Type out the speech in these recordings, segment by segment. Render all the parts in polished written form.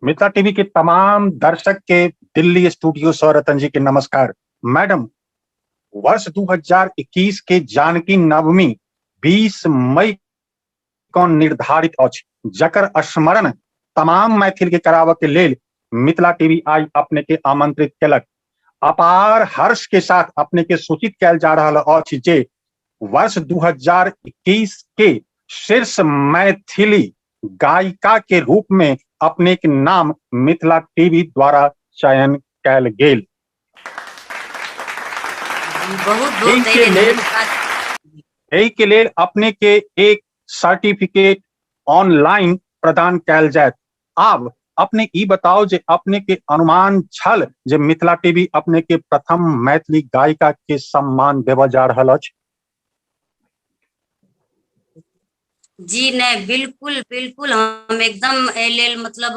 Mithila TV के तमाम दर्शक के दिल्ली स्टूडियो सौ रतन जी के नमस्कार। मैडम, वर्ष 2021 के जानकी नवमी 20 मई को निर्धारित अछि, जकर स्मरण तमाम मैथिल के कराबऽ के लेल मिथिला टीवी आई अपने के आमंत्रित केलक। अपार हर्ष के साथ अपने के सूचित कैल जा रहल अछि जे वर्ष 2021 के शीर्ष मैथिली गायिका के रूप में अपने के नाम मिथिला टीवी द्वारा चयन कैल गेल। बहुत एहि के लेल अपने के एक सर्टिफिकेट ऑनलाइन प्रदान कैल जायत। आब अपने ई बताओ जे अपने के अनुमान छल जे मिथिला टीवी अपने के प्रथम मैथिली गायिका के सम्मान देव जा रहल अछि? जी नहीं, बिल्कुल बिल्कुल हम एकदम लेल मतलब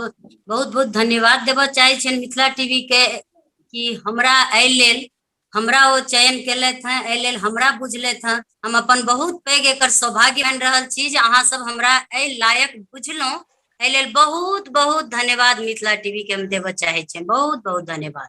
बहुत बहुत धन्यवाद देव चाहे छन मिथिला टीवी के कि हमरा लेल हमरा वो चयन केलथि हैं, एहि लेल हमरा बुझलथि हैं। हम अपन बहुत पैघ एकर सौभाग्य मान रहल छी जे अहाँ सब हमरा एहि लायक बुझलहुं। एहि लेल बहुत बहुत धन्यवाद मिथिला टीवी के हम देव चाहे छन। बहुत बहुत धन्यवाद।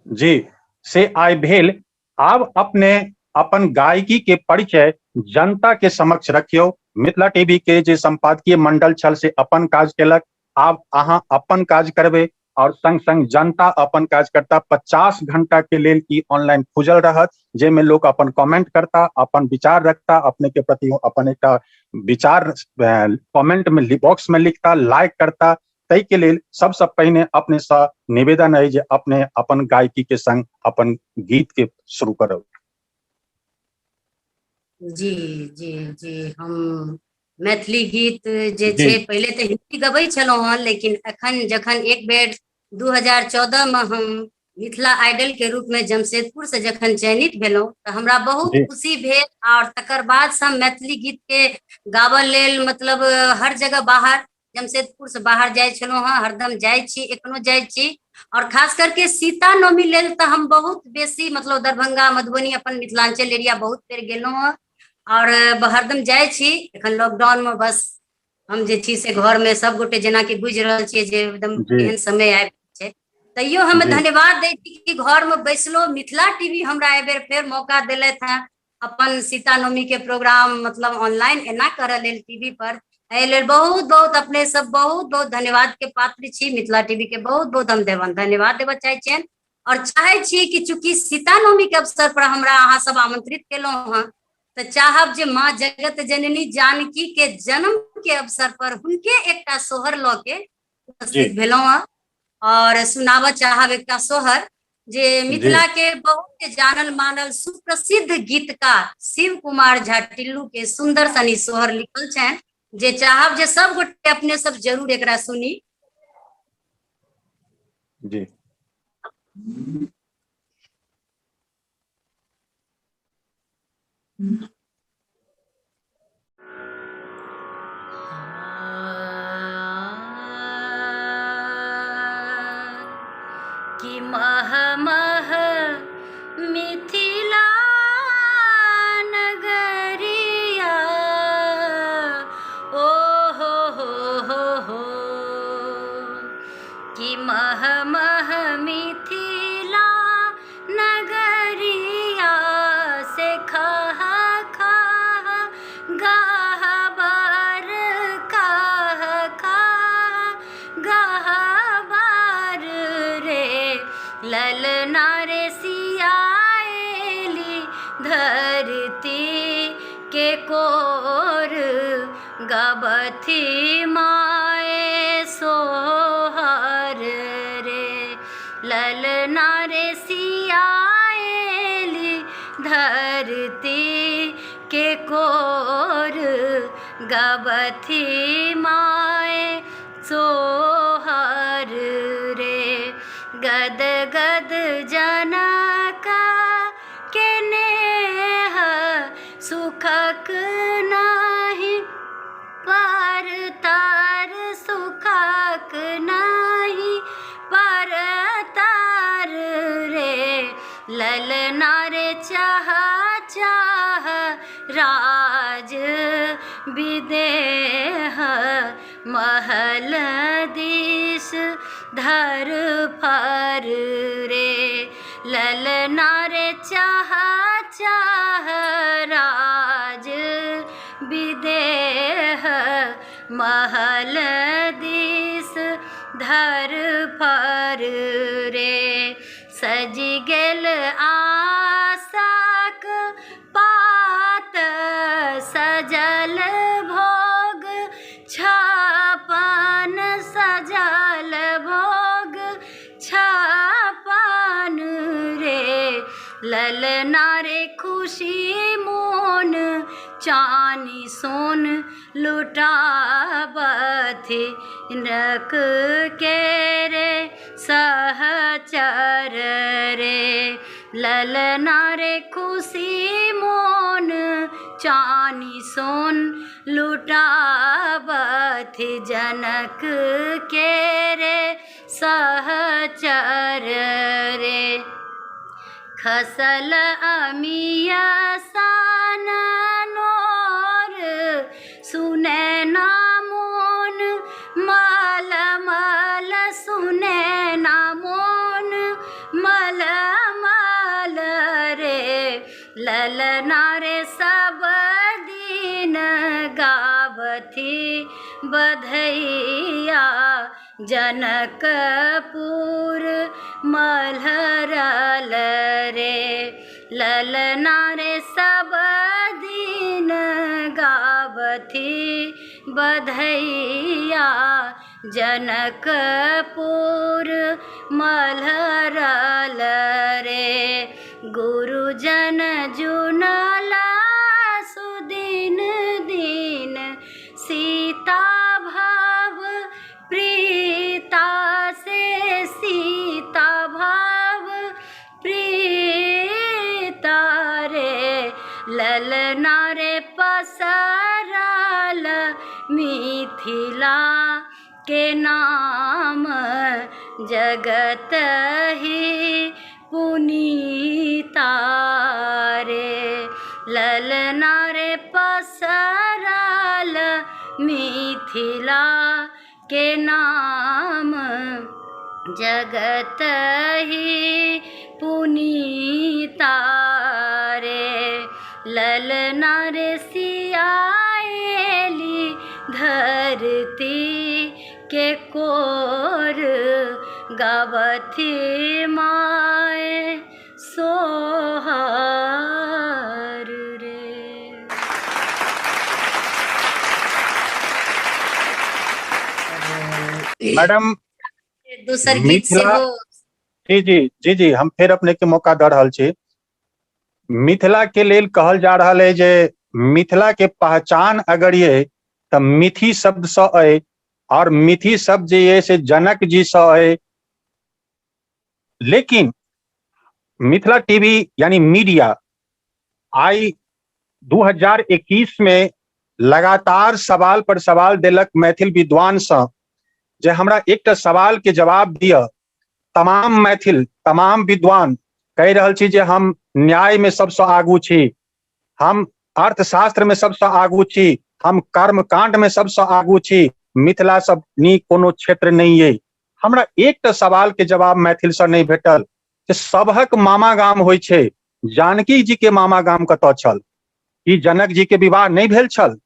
जी, से आइ भेल। आब अपने अपन गायकी के परिचय जनता के समक्ष रखियो। मिथिला टीवी के जे संपादकीय मंडल छल से अपन काज केलक, आब अहाँ अपन काज करबे और संग संग जनता अपन काज करता। 50 घंटा के लेल ई ऑनलाइन खुजल रहत, जेमे लोग अपन कमेंट करता, अपन विचार रखता, अपने के प्रति अपन एक विचार कमेंट में बॉक्स में लिखता, लाइक करता। तै के लेल सबसे पहिने अपने से निवेदन है जे अपने अपन गायकी के संग अपन गीत के शुरू करो। जी जी जी, हम मैथिली गीत जे छे पहले तो हिंदी गबै छलहुँ हँ, लेकिन अखन जखन एक बेर 2014 में हम मिथिला आइडल के रूप में जमशेदपुर से जखन चयनित भेलहुँ तो हमरा बहुत खुशी भेल। और तकर बाद से हम मैथिली गीत के गाबऽ लेल मतलब हर जगह बाहर जमशेदपुर से बाहर जाय छलहुँ हँ, हरदम जाय छी, एखनो जाय छी। और खास करके सीता नवमी लेल तो हम बहुत बेसी मतलब दरभंगा मधुबनी अपन मिथिलांचल एरिया बहुत बेर गेलहुँ हँ और हरदम जाय छी। एखन लॉकडाउन में बस हम जे छी से घर में सब गोटे जेना कि बुझि रहल छियै जे एकदम एहन समय आबि छै, तैयो हम धन्यवाद दै छी कि घर में बैसलो मिथिला टीवी हमरा एहि बेर फेर मौका देलथि हैं अपन सीता नवमी के प्रोग्राम मतलब ऑनलाइन एना करऽ लेल टीवी पर। एहि लेल बहुत बहुत अपने सब बहुत बहुत धन्यवाद के पात्र छी। मिथिला टीवी के बहुत बहुत हम धन्यवाद देव चाहे छियनि और चाहे छी कि चूंकि सीता नवमी के अवसर पर हमरा अहाँ सब आमंत्रित केलहुँ हँ, तो चाहब जे माँ जगत जननी जानकी के जन्म के अवसर पर हुनके एकटा सोहर लऽ के उपस्थित भेलहुँ हँ और सुनाबऽ चाहब एकटा सोहर जे मिथिला के बहुत जानल मानल सुप्रसिद्ध गीतकार शिव कुमार झा टिल्लू के सुंदर सनी सोहर लिखल छनि, जे चाहब जे सब गोटे अपने सब जरूर एकरा सुनी। जी कि मह मह मिथिला नगरिया ओ हो कि मह मह मिथिला नगरिया से खह खह गहबर कह खह गहबर रे ललना रे सियाएली धरती के कोर गबथी माए सोहर रे ललना रे सियाएली धरती के कोर गबथी माए सोहर रे गद गद जनका के नेह सुखक नाही पर तार सुखक नाही पर तार रे ललना रे चाह चाह राज विदेह महल दिस धर फर रे ललना रे चाह चाह राज विदेह महल दिस धर फर रे सज गेल आशाक पात सजल भोग छापन सजल भोग छापन रे ललना रे खुशी मोन चानी सोन लुटाबथि नक के रे सहचर रे ललना रे खुशी मोन चानी सोन लुटाबथि जनक के रे सहचर रे खसल अमिया सान नोर सुने ना मोन मल मल सुने ना मोन मल मल रे ललना रे सब दिन गावथि बधैया जनकपुर मल्हरल रे ललना रे सब दिन गावथि बधैया जनकपुर मल्हरल रे गुरुजन जुनला सुदिन दिन सीता भाव प्रीता से सीता भाव प्रीता रे ललना रे पसरल मिथिला के नाम जगत ही पुनीता रे ललना रे पसरल मिथिला के नाम जगत ही पुनीता रे ललना रे सियाएली धरती के कोर गावथि माए सोहर रे। मैडम दूसर गीत से मिथिला वो जी हम फिर अपने के मौका दे रहल छी। मिथिला के लेल कहल जा रहल है जे मिथिला के पहचान अगर ये तो मिथि शब्द से अय और मिथि शब्द जे ये से जनक जी से अय। लेकिन मिथिला टीवी यानी मीडिया आई 2021 में लगातार सवाल पर सवाल देलक मैथिल विद्वान से जे हमरा एक सवाल के जवाब दिया। तमाम मैथिल तमाम विद्वान कह रहल छी जे हम न्याय में सबसे आगू छी, हम अर्थशास्त्र में सबसे आगू छी, हम कर्मकांड में सबसे आगू छी, मिथिला सब नीक कोनो क्षेत्र नहीं है। हमरा एक सवाल के जवाब मैथिल से नहीं भेटल कि सबहक मामा गाम होइ छै, जानकी जी के मामा गाम कतऽ छल? ई जनक जी के विवाह नहीं भेल छल?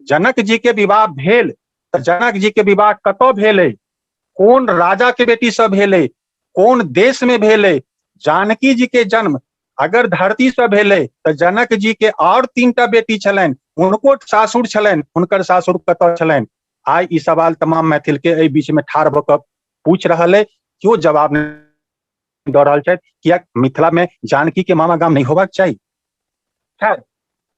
जनक जी के विवाह भेल तऽ जनक जी के विवाह कतऽ भेलै? कौन राजा के बेटी से भेलै? कौन देश में भेलै? जानकी जी के जन्म अगर धरती से भेलै तऽ जनक जी के और 3टा बेटी छलनि, उनको सासुर छलनि, हुनकर सासुर कतऽ छलनि? आई ई सवाल तमाम मैथिल के एहि बीच में ठाढ़ भऽ कऽ पूछ रहल है, क्यों जवाब नहीं दऽ रहल छथि? किया मिथिला में जानकी के मामा गाम नहीं होबाक चाही? खैर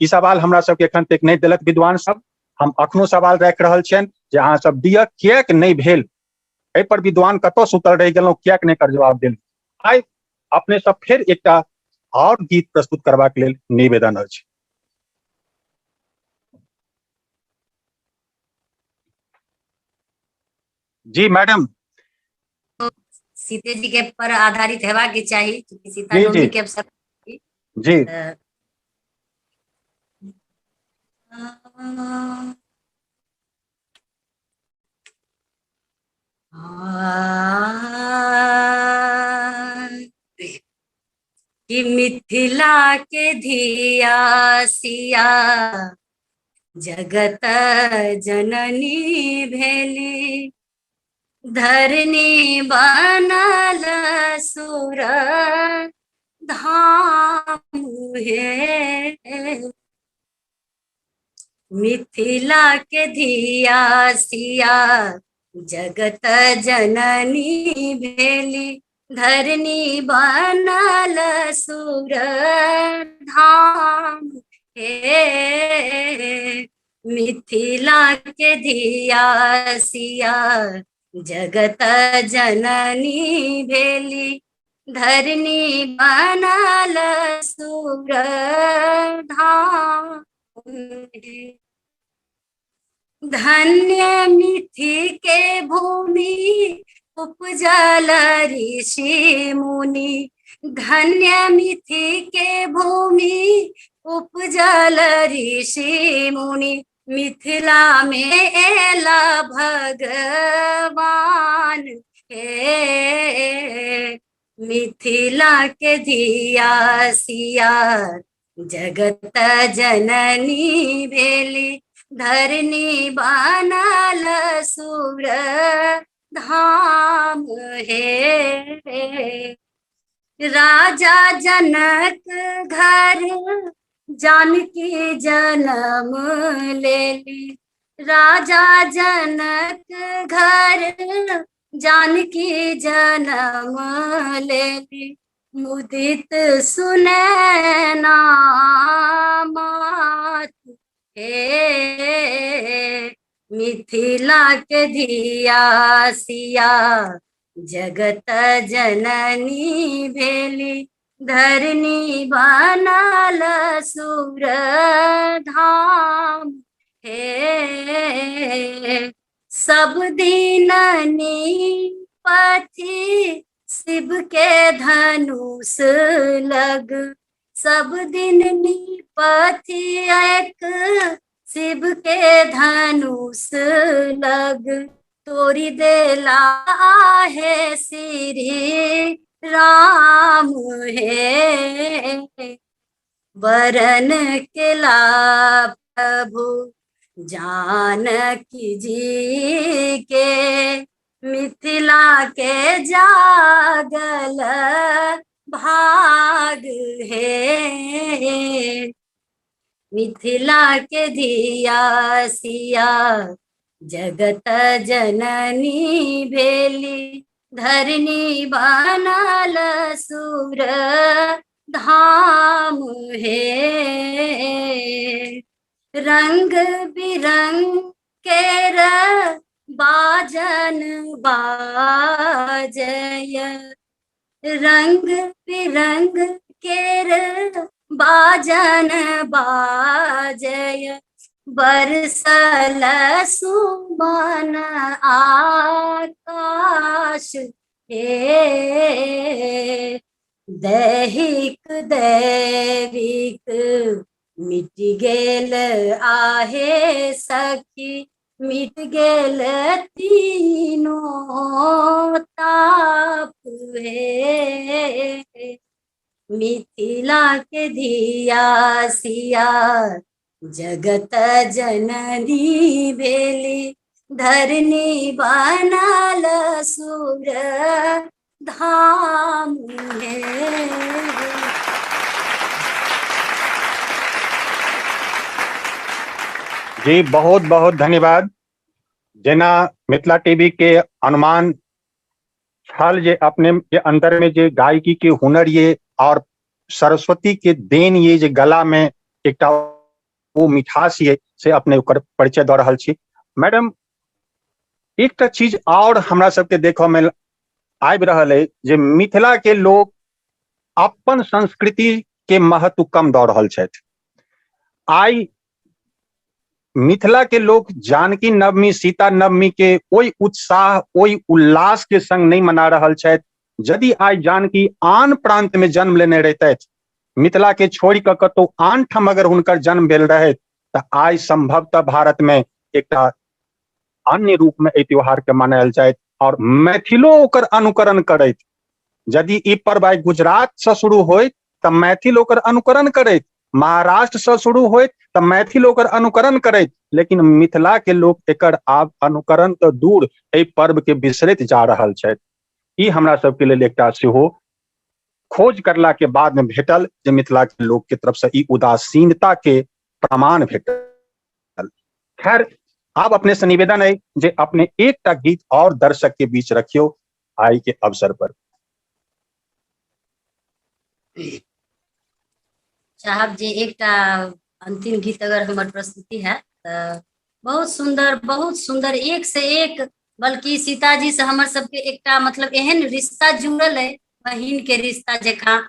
ई सवाल हमरा सबके एखन तक नहीं देलक विद्वान सब। हम अखनो सवाल राखि रहल छियनि जे अहाँ सब दिअ, किएक नहीं भेल? एहि पर विद्वान कतऽ सुतल रहि गेलहुँ, किएक नहीं कर जवाब देल? आई अपने सब फिर एकटा और गीत प्रस्तुत करबाक लेल निवेदन अछि। जी मैडम। सीते जी के पर आधारित हेबाक के चाही, सीता जी, नवमी जी। के अवसर जी। कि मिथिला के धिया सिया जगत जननी भेली, धरनी बनल सुर धाम हे। मिथिला के धिया सिया जगत जननी भेली, धरनी बनल सुर धाम हे। मिथिला के धिया सिया जगत जननी भेली, धरनी बनल सुर धाम हे। धन्य मिथि के भूमि उपजल ऋषि मुनि, धन्य मिथि के भूमि उपजल ऋषि मुनि, मिथिला में एला भगवान हे। मिथिला के धिया सिया जगत जननी भेली, धरनी बनल सुर धाम हे। राजा जनक घर जानकी जन्म लेली, राजा जनक घर जानकी जन्म लेली, मुदित सुनैना मात हे। मिथिला के धिया सिया जगत जननी भेली, धरनी बनल सुर धाम हे। सब दीननी पथि शिव के धनुष लग, सब दिन निपथि एक शिव के धनुष लग, तोरी देला है श्री राम हे। वरन केला प्रभु जानकी जी के, मिथिला के जागल भाग हे। मिथिला के धिया सिया जगत जननी भेली, धरनी बनल सुर धाम हे। रंग बिरंग केर बाजन बाजय, रंग बिरंग केर बाजन बाजय, बरसल सुमन आकाश हे। दैहिक दैविक मिट गेल आहे सखी, मिट गेल तीनों ताप हे। मिथिला के धिया सिया जगत जननी भेली, धरनी बनल सुर धाम हे। जी बहुत बहुत धन्यवाद। जेना मिथिला टीवी के अनुमान छल जे अपने के अंदर में जे गायकी के हुनर ये और सरस्वती के देन ये जे गला में एक वो मिठास ये से अपने ओकर परिचय दे रहल छी। मैडम एक चीज और हमरा सबके देखो में आबि रहल है जे मिथिला के लोग अपन संस्कृति के महत्व कम दऽ रहल छथि। आई मिथिला के लोग जानकी नवमी सीता नवमी के ओई उत्साह ओई उल्लास के संग नहीं मना रहल छथि। यदि आई जानकी आन प्रांत में जन्म लेने रहते, मिथिला के छोड़ के कतौ आन ठाम अगर हुनकर जन्म भेल रहे तो आई संभवतः भारत में एक अन्य रूप में एहि त्योहार के मनायल जाए और मैथिलो ओकर अनुकरण करैत। यदि ई पर्व आई गुजरात से शुरू होय तऽ मैथिल ओकर अनुकरण करैत, महाराष्ट्र से शुरू होइत तऽ मैथिल ओकर अनुकरण करैत, लेकिन मिथिला के लोक एकर आब अनुकरण तऽ दूर एहि पर्व के बिसरैत जा रहल छथि। ई हमरा सबके लेल एकटा सेहो खोज करला के बाद में भेटल जे मिथिला के लोक के तरफ से ई उदासीनता के प्रमाण भेटल। खैर, आब अपने से निवेदन है जे अपने एकटा गीत और दर्शक के बीच रखियो आई के अवसर पर। साहब जी एकटा अंतिम गीत अगर हमर प्रस्तुति है तो बहुत सुंदर एक से एक, बल्कि सीताजी से हमर सबके एकटा मतलब एहन रिश्ता जुड़ल है, बहिन के रिश्ता जकाँ,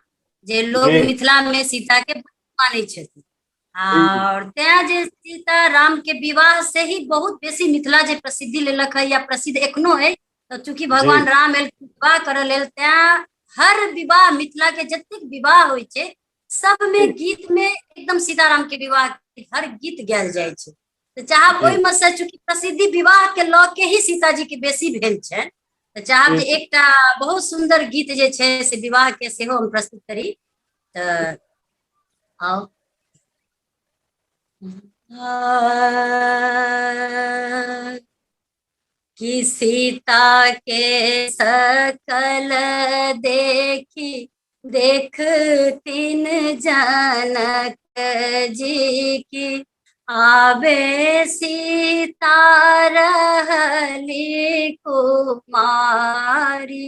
जे लोग जी मिथिला में सीता के मानै छथिन। और तें जे सीता राम के विवाह से ही बहुत बेसी मिथिला जे प्रसिद्धि लेलक है या प्रसिद्ध एखनो है, तो चूंकि भगवान जी राम विवाह करऽ लेल, तें हर विवाह मिथिला के जतेक विवाह होइ छै सब में गीत में एकदम सीताराम के विवाह के हर गीत गायल जाइ छै। तऽ चाहब जी ओहिमे से चूंकि प्रसिद्धि विवाह के लऽ के ही सीताजी के बेसी भेल छै, तऽ चाहब जे एकटा बहुत सुंदर गीत जे छै से विवाह के सेहो हम प्रस्तुत करी। तऽ आओ कि सीता के सकल देखी देखतिन जनक जी की, आबे सीता रहली कुमारी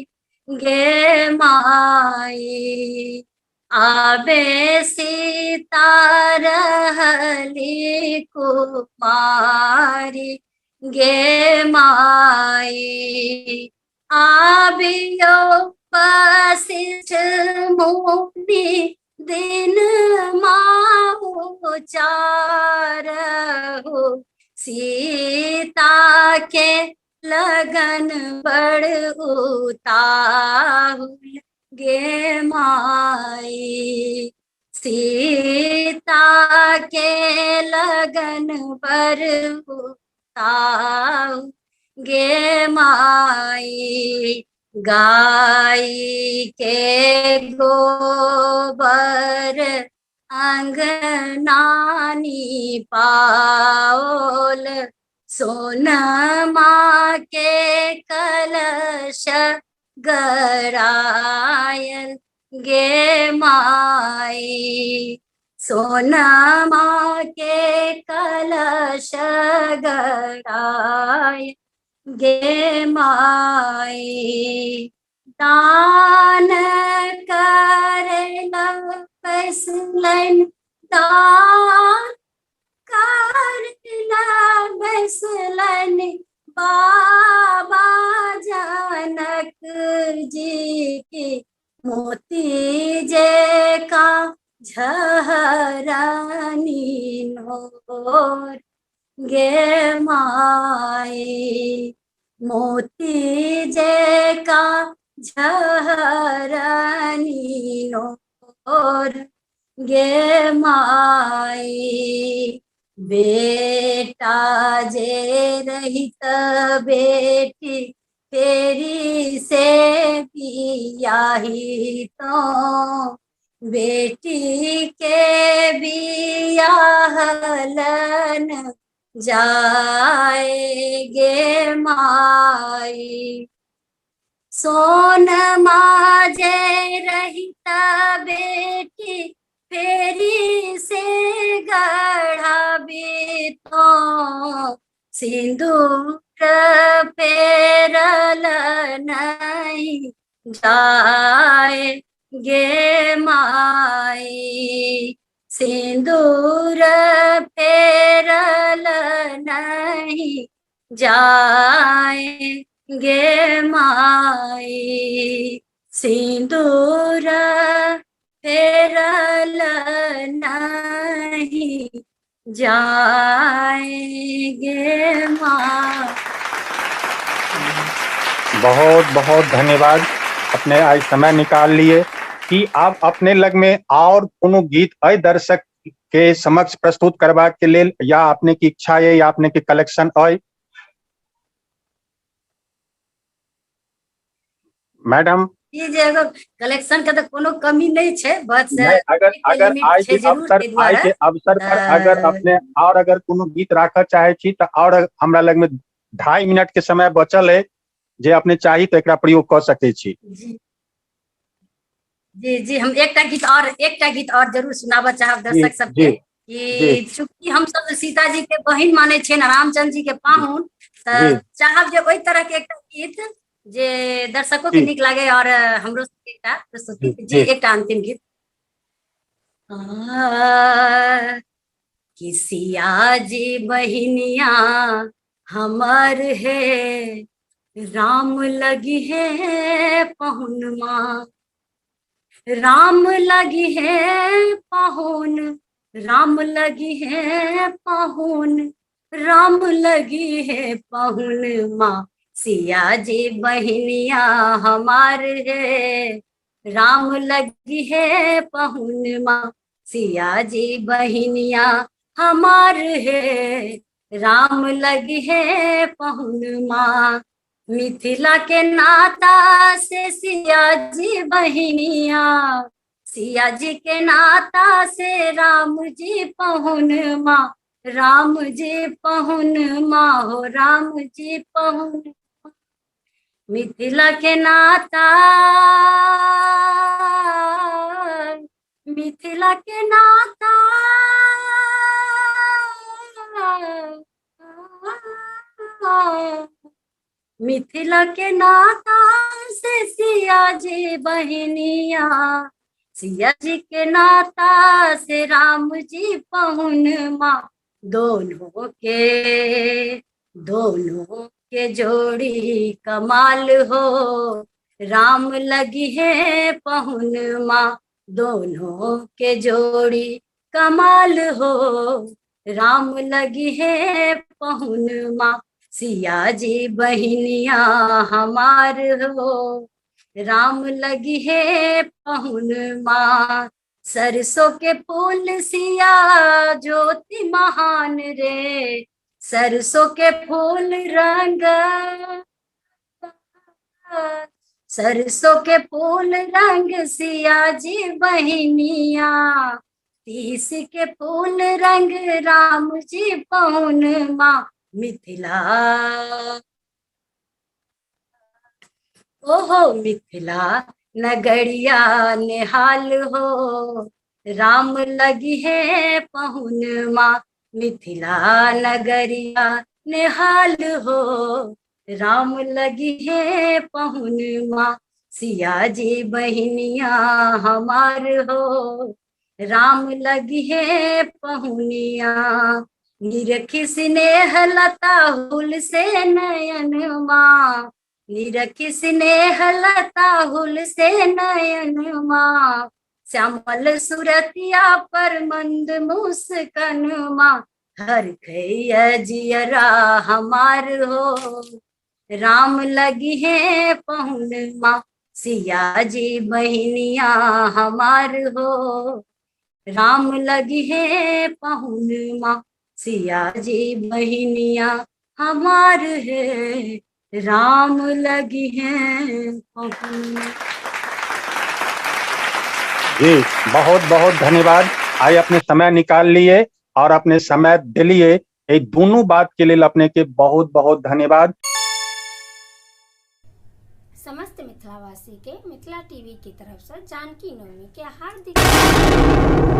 गे माई, आबे सीता रहली कुमारी गे माई, आबियो वशिष्ठ मुनि दिन माहु चारहु, सीता के लगन बड़ उताहुल गे माई, सीता के लगन बड़ उताहुल गे माई, गाई के गोबर अंगनानी पाओल, सोनमा के कलश गरायल गे माई, सोनमा के कलश गरायल गे माई, दान करेला बैसलन, दान करेला बैसलन बाबा जनक जी की, मोती जे का झहरानी नोर गे माई, मोती जे का झहरानी नोर गे माई, बेटा जे रहित बेटी तेरी से बियाही तो, बेटी के बियाहलन जाएगे माई, सोनमा जे रहित बेटी फेरी से गढ़ाबी तो, सिंदूर पेरल नहीं जाए गे माई, सिंदूर पेरल नहीं जाए गे माई, सिंदूर पेरल नहीं जाएगे माई। बहुत बहुत धन्यवाद, अपने आज समय निकाल लिए कि आप अपने लग में और कोनो गीत अय दर्शक के समक्ष प्रस्तुत करबा के लेल, या अपने की इच्छा है या अपने के कलेक्शन अय। मैडम ई जे एगो कलेक्शन के तो कोनो कमी नहीं छे, बस नहीं, अगर के अगर लिमिट आइ छे के जरूर अवसर ते आइ द्वारा के अवसर पर अगर त अपने और अगर कोनो गीत राखऽ चाहे छी तो और हमरा लग में 2.5 मिनट के समय बचल है, जे अपने चाही तो एकरा प्रयोग कर सके छी। जी जी हम एकटा गीत और जरूर सुनाबऽ चाहब जी दर्शक सबके जी जी कि चूंकि हम सब सीता जी के बहिन माने छियै ना, रामचंद्र जी के पाहुन, जी त चाहब जे ओइ तरह के एकटा गीत जे दर्शकों के जी नीक लागे और हमरो सबके एकटा जी प्रस्तुति जी जी एकटा अंतिम गीत। आ, कि सिया जी बहिनिया हमर है, राम लगी है पहुनमा, राम लगी है पाहुन, राम लगी है पाहुन, राम लगी है पाहुन माँ, सिया जी बहनिया हमार है, राम लगी है पाहुन माँ, सिया जी बहनिया हमार है, राम लगी है पाहुन माँ, मिथिला के नाता से सिया जी बहनिया, सिया जी के नाता से राम जी पहुन माँ, राम जी पहुन माँ हो राम जी पहुन, मिथिला के नाता, मिथिला के नाता, मिथिला के नाता से सिया जी बहनिया, सिया जी के नाता से राम जी पहुन माँ, दोनों के जोड़ी कमाल हो, राम लगी है पहुन माँ, दोनों के जोड़ी कमाल हो, राम लगी है पहुन माँ, सिया जी बहनिया हमार हो, राम लगी है पहुन माँ, सरसों के फूल सिया ज्योति महान रे, सरसों के फूल रंग, सरसों के फूल रंग सिया जी बहनिया, तीस के फूल रंग राम जी पहुन माँ, मिथिला ओहो मिथिला नगरिया निहाल हो, राम लगी है पहुन माँ, मिथिला नगरिया निहाल हो, राम लगी है पहुन माँ, सिया जी बहनिया हमार हो, राम लगी है पहुनिया, निरखी स्नेह लता हुल से नयन माँ, निरखी स्नेह लता हुल से नयन माँ, श्यामल सुरतिया पर मंद मुस्कान माँ, हर खैया जियरा हमार हो, राम लगी है पहुन माँ, सिया जी बहनिया हमार हो, राम लगी है पहुन माँ, सिया जी बहनिया हमार है, राम लगी है पहुन। जी बहुत बहुत धन्यवाद। आई अपने समय निकाल लिए और अपने समय दिलिए, ये दोनों बात के लिए अपने के बहुत बहुत धन्यवाद। समस्त मिथिलावासी के मिथिला टीवी की तरफ से जानकी नवमी के हार्दिक